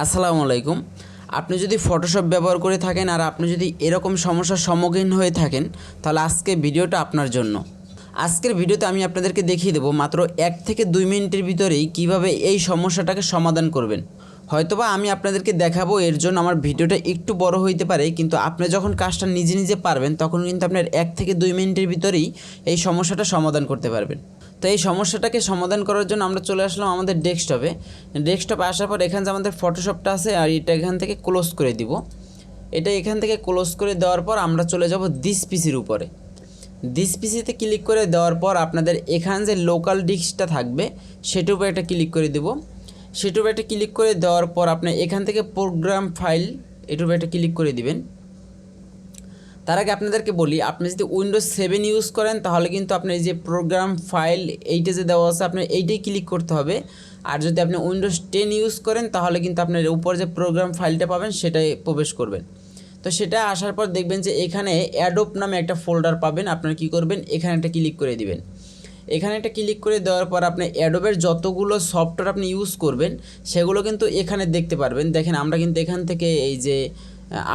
আসসালামু আলাইকুম। আপনি যদি ফটোশপ ব্যবহার করে থাকেন আর আপনি যদি এরকম সমস্যার সম্মুখীন হয়ে থাকেন তাহলে আজকে ভিডিওটা আপনার জন্য। আজকের ভিডিওতে আমি আপনাদেরকে দেখিয়ে দেবো মাত্র 1 থেকে 2 মিনিটের ভিতরেই কিভাবে এই সমস্যাটাকে সমাধান করবেন। হয়তোবা আমি আপনাদেরকে দেখাবো, এর জন্য আমার ভিডিওটা একটু বড় হইতে পারে, কিন্তু আপনি যখন কাজটা নিজে নিজে পারবেন তখন কিন্তু আপনার 1 থেকে 2 মিনিটের ভিতরেই এই সমস্যাটা সমাধান করতে পারবেন। তো এই সমস্যাটাকে সমাধান করার জন্য আমরা চলে আসলাম আমাদের ডেস্কটপে আসার পর এখানে যে আমাদের ফটোশপটা আছে আর এটা এখান থেকে ক্লোজ করে দিব। এটা এখান থেকে ক্লোজ করে দেওয়ার পর আমরা চলে যাব দিস পিসির উপরে। দিস পিসিতে ক্লিক করে দেওয়ার পর আপনাদের এখানে যে লোকাল ডিস্কটা থাকবে সেটার উপরে একটা ক্লিক করে দেব। সেটার উপরে একটা ক্লিক করে দেওয়ার পর আপনি এখান থেকে প্রোগ্রাম ফাইল এটার উপরে একটা ক্লিক করে দিবেন। তার আগে আপনাদেরকে বলি, আপনি যদি উইন্ডোজ 7 ইউজ করেন তাহলে কিন্তু আপনার এই যে প্রোগ্রাম ফাইল এইটা যে দেওয়া আছে আপনার এইটাই ক্লিক করতে হবে। আর যদি আপনি উইন্ডোজ 10 ইউজ করেন তাহলে কিন্তু আপনার উপর যে প্রোগ্রাম ফাইলটা পাবেন সেটাই প্রবেশ করবেন। তো সেটা আসার পর দেখবেন যে এখানে অ্যাডোব নামে একটা ফোল্ডার পাবেন। আপনারা কী করবেন, এখানে একটা ক্লিক করে দিবেন। এখানে একটা ক্লিক করে দেওয়ার পর আপনি অ্যাডোবের যতগুলো সফটওয়্যার আপনি ইউজ করবেন সেগুলো কিন্তু এখানে দেখতে পারবেন। দেখেন আমরা কিন্তু এখান থেকে এই যে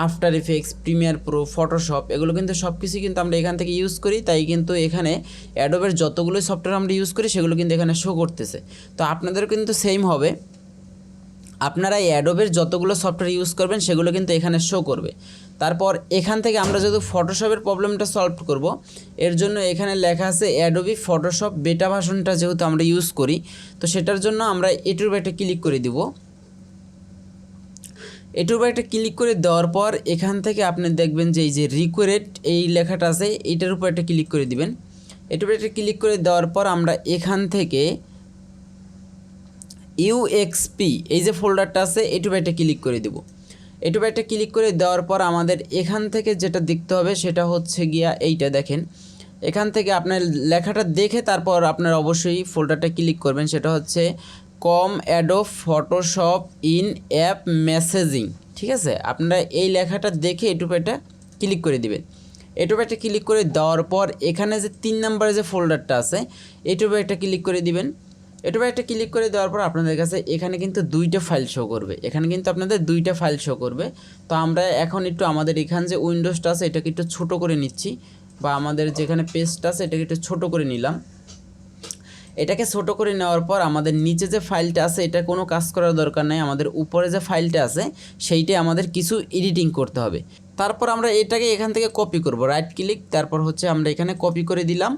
after effects, Premiere Pro, Photoshop এগুলো কিন্তু সব কিছুই কিন্তু আমরা এখান থেকে ইউজ করি। তাই কিন্তু এখানে অ্যাডোবের যতগুলো সফটওয়্যার আমরা ইউজ করি সেগুলো কিন্তু এখানে শো করতেছে। তো আপনাদেরও কিন্তু সেম হবে, আপনারা এই অ্যাডোবের যতগুলো সফটওয়্যার ইউজ করবেন সেগুলো কিন্তু এখানে শো করবে। তারপর এখান থেকে আমরা যেহেতু ফটোশপের প্রবলেমটা সলভ করব, এর জন্য এখানে লেখা আছে অ্যাডোবি ফটোশপ বেটা ভার্সনটা যেহেতু আমরা ইউজ করি, তো সেটার জন্য আমরা এটার উপর একটা ক্লিক করে দিব। এটার উপর একটা ক্লিক করে দেওয়ার পর এখান থেকে আপনি দেখবেন যে এই যে রিকোয়ার্ড এই লেখাটা আছে এইটার উপর একটা ক্লিক করে দিবেন। এটার উপর একটা ক্লিক করে দেওয়ার পর আমরা এখান থেকে ইউএক্সপি এই যে ফোল্ডারটা আছে এটার উপর একটা ক্লিক করে দেব। এটার উপর একটা ক্লিক করে দেওয়ার পর আমাদের এখান থেকে যেটা দেখতে হবে সেটা হচ্ছে গিয়া এইটা দেখেন। এখান থেকে আপনার লেখাটা দেখে তারপর আপনার অবশ্যই ফোল্ডারটা ক্লিক করবেন। সেটা হচ্ছে com Adobe Photoshop in app messaging, ঠিক আছে। আপনারা এই লেখাটা দেখে এটার উপর একটা ক্লিক করে দিবেন। এটার উপর একটা ক্লিক করে দেওয়ার পর এখানে যে 3 নম্বরে যে ফোল্ডারটা আছে এটার উপর একটা ক্লিক করে দিবেন। এটার উপর একটা ক্লিক করে দেওয়ার পর আপনাদের কাছে এখানে কিন্তু 2টা ফাইল শো করবে। এখানে কিন্তু আপনাদের 2টা ফাইল শো করবে। তো আমরা এখন একটু আমাদের এখানে যে উইন্ডোজটা আছে এটাকে একটু ছোটো করে নিচ্ছি, বা আমাদের যেখানে পেজটা আছে এটাকে একটু ছোটো করে নিলাম। এটাকে ছোটো করে নেওয়ার পর আমাদের নিচে যে ফাইলটা আছে এটা কোনো কাজ করার দরকার নেই, আমাদের উপরে যে ফাইলটা আছে সেইটাই আমাদের কিছু এডিটিং করতে হবে। তারপর আমরা এটাকে এখান থেকে কপি করব, রাইট ক্লিক, তারপর হচ্ছে আমরা এখানে কপি করে দিলাম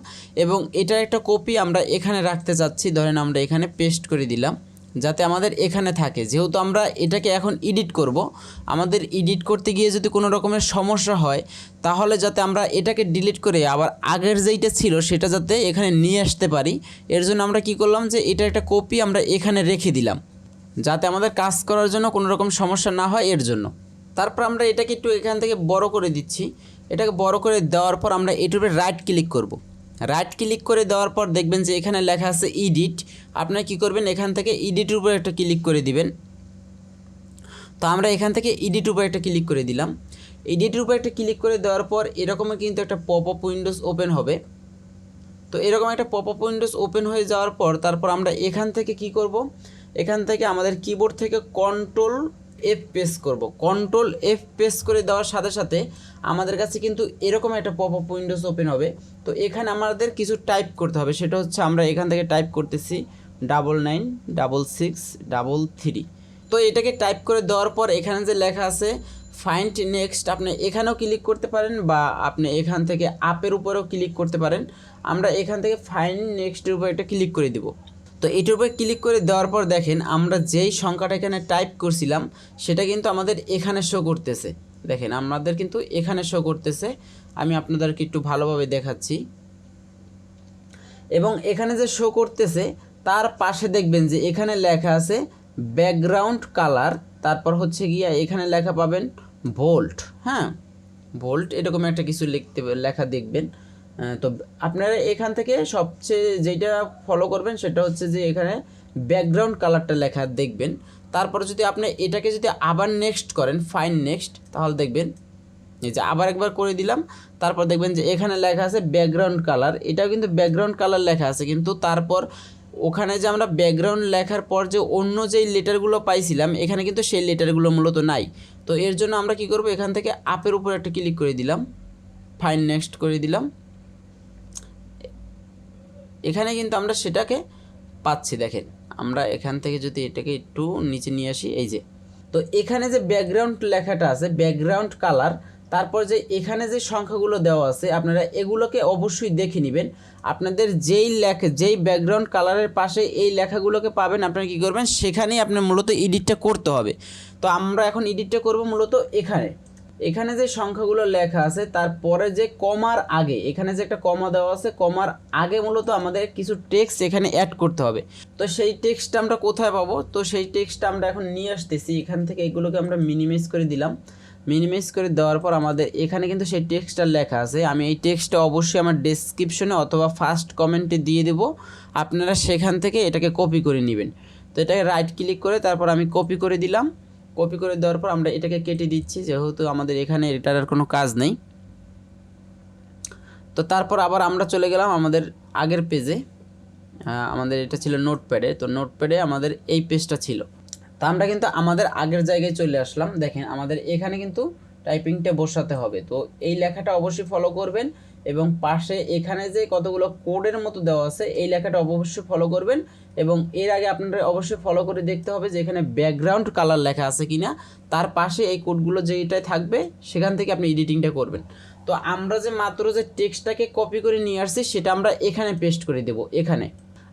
এবং এটার একটা কপি আমরা এখানে রাখতে চাচ্ছি। ধরেন আমরা এখানে পেস্ট করে দিলাম যাতে আমাদের এখানে থাকে। যেহেতু আমরা এটাকে এখন এডিট করব, আমাদের এডিট করতে গিয়ে যদি কোনো রকমের সমস্যা হয় তাহলে যাতে আমরা এটাকে ডিলিট করে আবার আগের যেইটা ছিল সেটা যাতে এখানে নিয়ে আসতে পারি, এর জন্য আমরা কি করলাম যে এটা একটা কপি আমরা এখানে রেখে দিলাম যাতে আমাদের কাজ করার জন্য কোনো রকম সমস্যা না হয় এর জন্য। তারপর আমরা এটাকে একটু এখান থেকে বড় করে দিচ্ছি। এটাকে বড় করে দেওয়ার পর আমরা এটার উপরে রাইট ক্লিক করব। রাইট ক্লিক করে দেওয়ার পর দেখবেন যে এখানে লেখা আছে এডিট। আপনারা কি করবেন, এখান থেকে এডিটের উপরে একটা ক্লিক করে দিবেন। তো আমরা এখান থেকে এডিটের উপরে একটা ক্লিক করে দিলাম। এডিটের উপরে একটা ক্লিক করে দেওয়ার পর এরকমই কিন্তু একটা পপ আপ উইন্ডোজ ওপেন হবে। তো এরকম একটা পপ আপ উইন্ডোজ ওপেন হয়ে যাওয়ার পর তারপর আমরা এখান থেকে কি করব, এখান থেকে আমাদের কিবোর্ড থেকে কন্ট্রোল এফ প্রেস করব। কন্ট্রোল এফ প্রেস করে দেওয়ার সাথে সাথে আমাদের কাছে কিন্তু এরকম একটা পপ আপ উইন্ডোজ ওপেন হবে। তো এখানে আমাদের কিছু টাইপ করতে হবে, সেটা হচ্ছে আমরা এখান থেকে টাইপ করতেছি 996633। তো এটাকে টাইপ করে দেওয়ার পর এখানে যে লেখা আছে ফাইন্ড নেক্সট, আপনি এখানেও ক্লিক করতে পারেন বা আপনি এখান থেকে আপের উপরেও ক্লিক করতে পারেন। আমরা এখান থেকে ফাইন্ড নেক্সটের উপর একটা ক্লিক করে দিব। তো এটার উপরে ক্লিক করে দেওয়ার পর দেখেন আমরা যেই সংখ্যাটা এখানে টাইপ করছিলাম সেটা কিন্তু আমাদের এখানে শো করতেছে। দেখেন আমাদের কিন্তু এখানে শো করতেছে। আমি আপনাদেরকে একটু ভালোভাবে দেখাচ্ছি। এবং এখানে যে শো করতেছে তার পাশে দেখবেন যে এখানে লেখা আছে ব্যাকগ্রাউন্ড কালার, তারপর হচ্ছে গিয়া এখানে লেখা পাবেন ভোল্ট। হ্যাঁ, ভোল্ট এরকম একটা কিছু লেখা দেখবেন। তো আপনারা এখান থেকে সবচেয়ে যেটা ফলো করবেন সেটা হচ্ছে যে এখানে ব্যাকগ্রাউন্ড কালারটা লেখা দেখবেন। তারপর যদি আপনি এটাকে যদি আবার নেক্সট করেন ফাইন নেক্সট, তাহলে দেখবেন এই যে আবার একবার করে দিলাম। তারপর দেখবেন যে এখানে লেখা আছে ব্যাকগ্রাউন্ড কালার, এটাও কিন্তু ব্যাকগ্রাউন্ড কালার লেখা আছে, কিন্তু তারপর ওখানে যে আমরা ব্যাকগ্রাউন্ড লেখার পর যে অন্য যেই লেটারগুলো পাইছিলাম এখানে কিন্তু সেই লেটারগুলো মূলত নাই। তো এর জন্য আমরা কি করব, এখান থেকে আপের উপর একটা ক্লিক করে দিলাম, ফাইন নেক্সট করে দিলাম। এখানে কিন্তু আমরা সেটাকে পাচ্ছি। দেখেন আমরা এখান থেকে যদি এটাকে একটু নিচে নিয়ে আসি, এই যে, তো এখানে যে ব্যাকগ্রাউন্ড লেখাটা আছে, ব্যাকগ্রাউন্ড কালার, তারপর যে এখানে যে সংখ্যাগুলো দেওয়া আছে আপনারা এগুলোকে অবশ্যই দেখে নেবেন। আপনাদের যেই ব্যাকগ্রাউন্ড কালারের পাশে এই লেখাগুলোকে পাবেন, আপনারা কী করবেন, সেখানেই আপনার মূলত এডিটটা করতে হবে। তো আমরা এখন এডিটটা করব মূলত এখানে যে সংখ্যাগুলো লেখা আছে তারপরে যে কমার আগে, এখানে যে একটা কমা দেওয়া আছে, কমার আগে মূলত আমাদের কিছু টেক্সট এখানে অ্যাড করতে হবে। তো সেই টেক্সটটা আমরা কোথায় পাবো, তো সেই টেক্সটটা আমরা এখন নিয়ে আসতেছি। এখান থেকে এগুলোকে আমরা মিনিমাইজ করে দিলাম। মিনিমাইজ করে দেওয়ার পর আমাদের এখানে কিন্তু সেই টেক্সটটা লেখা আছে। আমি এই টেক্সটটা অবশ্যই আমার ডেসক্রিপশনে অথবা ফার্স্ট কমেন্টে দিয়ে দেবো, আপনারা সেখান থেকে এটাকে কপি করে নেবেন। তো এটাকে রাইট ক্লিক করে তারপর আমি কপি করে দিলাম। কপি করে দেওয়ার পর আমরা এটাকে কেটে দিচ্ছি, যেহেতু আমাদের এখানে এটার আর কোনো কাজ নেই। তো তারপর আবার আমরা চলে গেলাম আমাদের আগের পেজে। আমাদের এটা ছিল নোটপ্যাডে, তো নোটপ্যাডে আমাদের এই পেজটা ছিল। তা আমরা কিন্তু আমাদের আগের জায়গায় চলে আসলাম। দেখেন আমাদের এখানে কিন্তু টাইপিংটা বসাতে হবে। তো এই লেখাটা অবশ্যই ফলো করবেন এবং পাশে এখানে যে কতগুলো কোডের মতো দেওয়া আছে এই লেখাটা অবশ্যই ফলো করবেন। এবং এর আগে আপনারা অবশ্যই ফলো করে দেখতে হবে যে এখানে ব্যাকগ্রাউন্ড কালার লেখা আছে কিনা, তার পাশে এই কোডগুলো যেটাই থাকবে সেখান থেকে আপনি এডিটিংটা করবেন। তো আমরা যে মাত্র যে টেক্সটটাকে কপি করে নিয়ে আসছি সেটা আমরা এখানে পেস্ট করে দেব। এখানে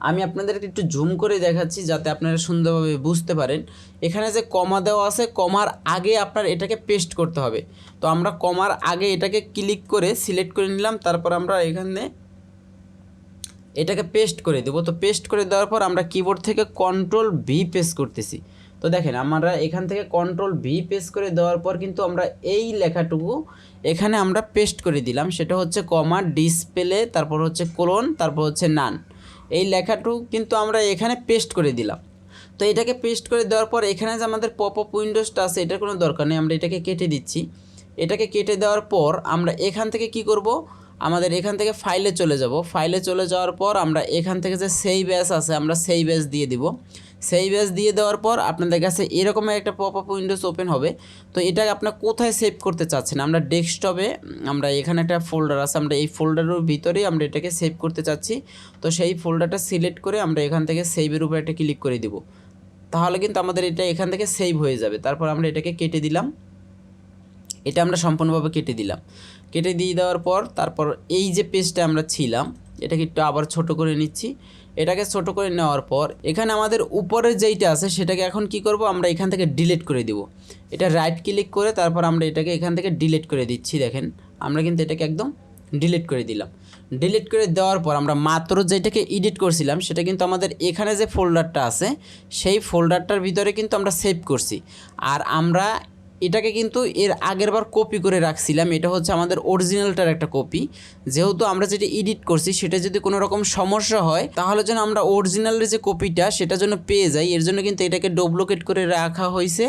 আমি আপনাদেরকে একটু জুম করে দেখাচ্ছি যাতে আপনারা সুন্দরভাবে বুঝতে পারেন। এখানে যে কমা দেওয়া আছে, কমার আগে আপনার এটাকে পেস্ট করতে হবে। তো আমরা কমার আগে এটাকে ক্লিক করে সিলেক্ট করে নিলাম, তারপর আমরা এখানে এটাকে পেস্ট করে দেব। তো পেস্ট করে দেওয়ার পর আমরা কিবোর্ড থেকে Ctrl+V পেস্ট করতেছি। তো দেখেন আমরা এখান থেকে Ctrl+V পেস্ট করে দেওয়ার পর কিন্তু আমরা এই লেখাটুকু এখানে আমরা পেস্ট করে দিলাম। সেটা হচ্ছে কমা, ডিসপ্লে, তারপর হচ্ছে কোলন, তারপর হচ্ছে নান। এই লেখাটুকু কিন্তু আমরা এখানে পেস্ট করে দিলাম। তো এটাকে পেস্ট করে দেওয়ার পর এখানে যে আমাদের পপ আপ উইন্ডোজটা আছে এটার কোনো দরকার নেই, আমরা এটাকে কেটে দিচ্ছি। এটাকে কেটে দেওয়ার পর আমরা এখান থেকে কি করব, আমাদের এখান থেকে ফাইলে চলে যাব। ফাইলে চলে যাওয়ার পর আমরা এখান থেকে যে সেভ অ্যাজ আছে আমরা সেভ অ্যাজ দিয়ে দিব। সেভ অ্যাজ দিয়ে দেওয়ার পর আপনাদের কাছে এরকম একটা পপ আপ উইন্ডোজ ওপেন হবে। তো এটা আপনার কোথায় সেভ করতে চাচ্ছেন, আমরা ডেস্কটপে, আমরা এখানে একটা ফোল্ডার আছে, আমরা এই ফোল্ডারের ভিতরেই আমরা এটাকে সেভ করতে চাচ্ছি। তো সেই ফোল্ডারটা সিলেক্ট করে আমরা এখান থেকে সেভের উপর একটা ক্লিক করে দিব। তাহলে কিন্তু আমাদের এটা এখান থেকে সেভ হয়ে যাবে। তারপর আমরা এটাকে কেটে দিলাম। এটা আমরা সম্পূর্ণভাবে কেটে দিলাম। কেটে দিয়ে দেওয়ার পর তারপর এই যে পেজটা আমরা ছিলাম এটাকে একটু আবার ছোট করে নিচ্ছি। এটাকে ছোট করে নেওয়ার পর এখানে আমাদের উপরের যেইটা আছে সেটাকে এখন কি করব, আমরা এখান থেকে ডিলিট করে দিব। এটা রাইট ক্লিক করে তারপর আমরা এটাকে এখান থেকে ডিলিট করে দিচ্ছি। দেখেন আমরা কিন্তু এটাকে একদম ডিলিট করে দিলাম। ডিলিট করে দেওয়ার পর আমরা মাত্র যেটাকে এডিট করছিলাম সেটা কিন্তু আমাদের এখানে যে ফোল্ডারটা আছে সেই ফোল্ডারটার ভিতরে কিন্তু আমরা সেভ করছি। আর আমরা এটাকে কিন্তু এর আগের বার কপি করে রাখছিলাম, এটা হচ্ছে আমাদের অরিজিনালটার একটা কপি। যেহেতু আমরা যেটা এডিট করছি সেটা যদি কোনো রকম সমস্যা হয় তাহলে যেন আমরা অরিজিনালের যে কপিটা সেটা যেন পেয়ে যাই, এর জন্য কিন্তু এটাকে ডুপ্লিকেট করে রাখা হয়েছে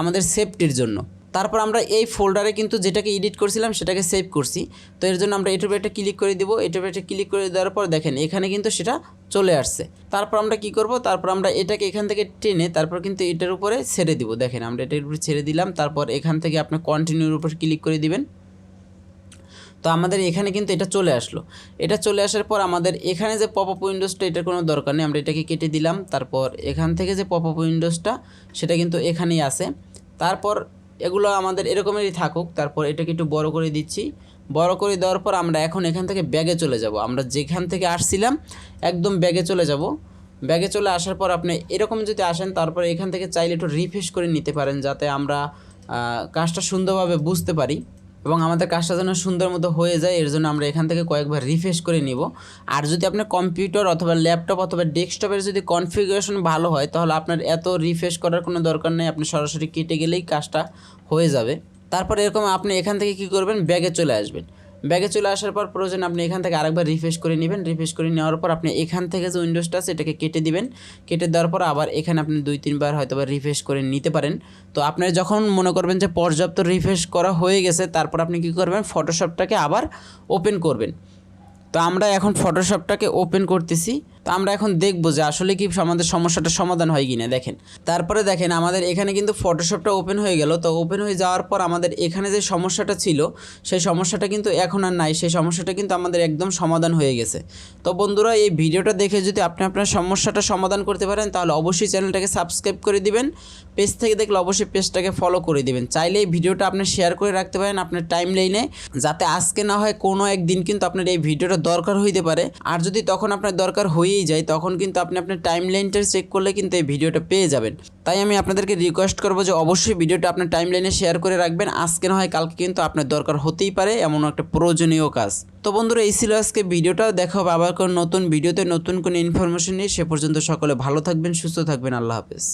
আমাদের সেফটির জন্য। তারপর আমরা এই ফোল্ডারে কিন্তু যেটাকে এডিট করছিলাম সেটাকে সেভ করছি। তো এর জন্য আমরা এটার উপরে একটা ক্লিক করে দিব। এটার উপরে একটা ক্লিক করে দেওয়ার পর দেখেন এখানে কিন্তু সেটা চলে আসছে। তারপর আমরা কি করব, তারপর আমরা এটাকে এখান থেকে টেনে তারপর কিন্তু এটার উপরে ছেড়ে দিব। দেখেন আমরা এটার উপরে ছেড়ে দিলাম। তারপর এখান থেকে আপনি কন্টিনিউর উপর ক্লিক করে দিবেন। তো আমাদের এখানে কিন্তু এটা চলে আসলো। এটা চলে আসার পর আমাদের এখানে যে পপ আপ উইন্ডোজটা এটার কোনো দরকার নেই, আমরা এটাকে কেটে দিলাম। তারপর এখান থেকে যে পপ আপ উইন্ডোজটা সেটা কিন্তু এখানেই আছে। তারপর এগুলো আমাদের এরকমেরই থাকুক। তারপর এটাকে একটু বড় করে দিচ্ছি। বড় করে দেওয়ার পর আমরা এখন এখান থেকে ব্যাগে চলে যাব। আমরা যেখান থেকে আসছিলাম একদম ব্যাগে চলে যাব। ব্যাগে চলে আসার পর আপনি এরকম যদি আসেন তারপর এখান থেকে চাইলে একটু রিফ্রেশ করে নিতে পারেন যাতে আমরা কাজটা সুন্দরভাবে বুঝতে পারি এবং আমাদের কাজটা যেন সুন্দর মতো হয়ে যায়। এর জন্য আমরা এখান থেকে কয়েকবার রিফ্রেশ করে নিব। আর যদি আপনার কম্পিউটার অথবা ল্যাপটপ অথবা ডেস্কটপের যদি কনফিগারেশন ভালো হয় তাহলে আপনার এত রিফ্রেশ করার কোনো দরকার নেই, আপনি সরাসরি কেটে গেলেই কাজটা হয়ে যাবে। তারপর এরকম আপনি এখান থেকে কি করবেন, ব্যাগে চলে আসবেন। ব্যাগে চলে আসার পর প্রয়োজন আপনি এখান থেকে আরেকবার রিফ্রেশ করে নেবেন। রিফ্রেশ করে নেওয়ার পর আপনি এখান থেকে যে উইন্ডোজটা আছে এটাকে কেটে দিবেন। কেটে দেওয়ার পর আবার এখানে আপনি 2-3 বার হয়তো বা রিফ্রেশ করে নিতে পারেন। তো আপনি যখন মনে করবেন যে পর্যাপ্ত রিফ্রেশ করা হয়ে গেছে তারপর আপনি কি করবেন, ফটোশপটাকে আবার ওপেন করবেন। তো আমরা এখন ফটোশপটাকে ওপেন করতেছি। তো আমরা এখন দেখব যে আসলে কি আমাদের সমস্যাটা সমাধান হয় কিনা। দেখেন, তারপরে দেখেন আমাদের এখানে কিন্তু ফটোশপটা ওপেন হয়ে গেল। তো ওপেন হয়ে যাওয়ার পর আমাদের এখানে যে সমস্যাটা ছিল সেই সমস্যাটা কিন্তু এখন আর নাই, সেই সমস্যাটা কিন্তু আমাদের একদম সমাধান হয়ে গেছে। তো বন্ধুরা, এই ভিডিওটা দেখে যদি আপনি আপনার সমস্যাটা সমাধান করতে পারেন তাহলে অবশ্যই চ্যানেলটাকে সাবস্ক্রাইব করে দিবেন, পেজ থেকে দেখলে অবশ্যই পেজটাকে ফলো করে দিবেন। চাইলে এই ভিডিওটা আপনি শেয়ার করে রাখতে পারেন আপনার টাইমলাইনে, যাতে আজকে না হয় কোনো একদিন কিন্তু আপনার এই ভিডিওটা দরকার হইতে পারে। আর যদি তখন আপনার দরকার হয়েই যায় তখন কিন্তু আপনি আপনার টাইমলাইনটা চেক করলে কিন্তু এই ভিডিওটা পেয়ে যাবেন। তাই আমি আপনাদেরকে রিকোয়েস্ট করবো যে অবশ্যই ভিডিওটা আপনার টাইমলাইনে শেয়ার করে রাখবেন। আজকে না হয় কালকে কিন্তু আপনার দরকার হতেই পারে এমন একটা প্রয়োজনীয় কাজ। তো বন্ধুরা, এই ছিল আজকে ভিডিওটা। দেখা হবে আবার কোনো নতুন ভিডিওতে নতুন কোনো ইনফরমেশন নিয়ে। সে পর্যন্ত সকলে ভালো থাকবেন, সুস্থ থাকবেন। আল্লাহ হাফেজ।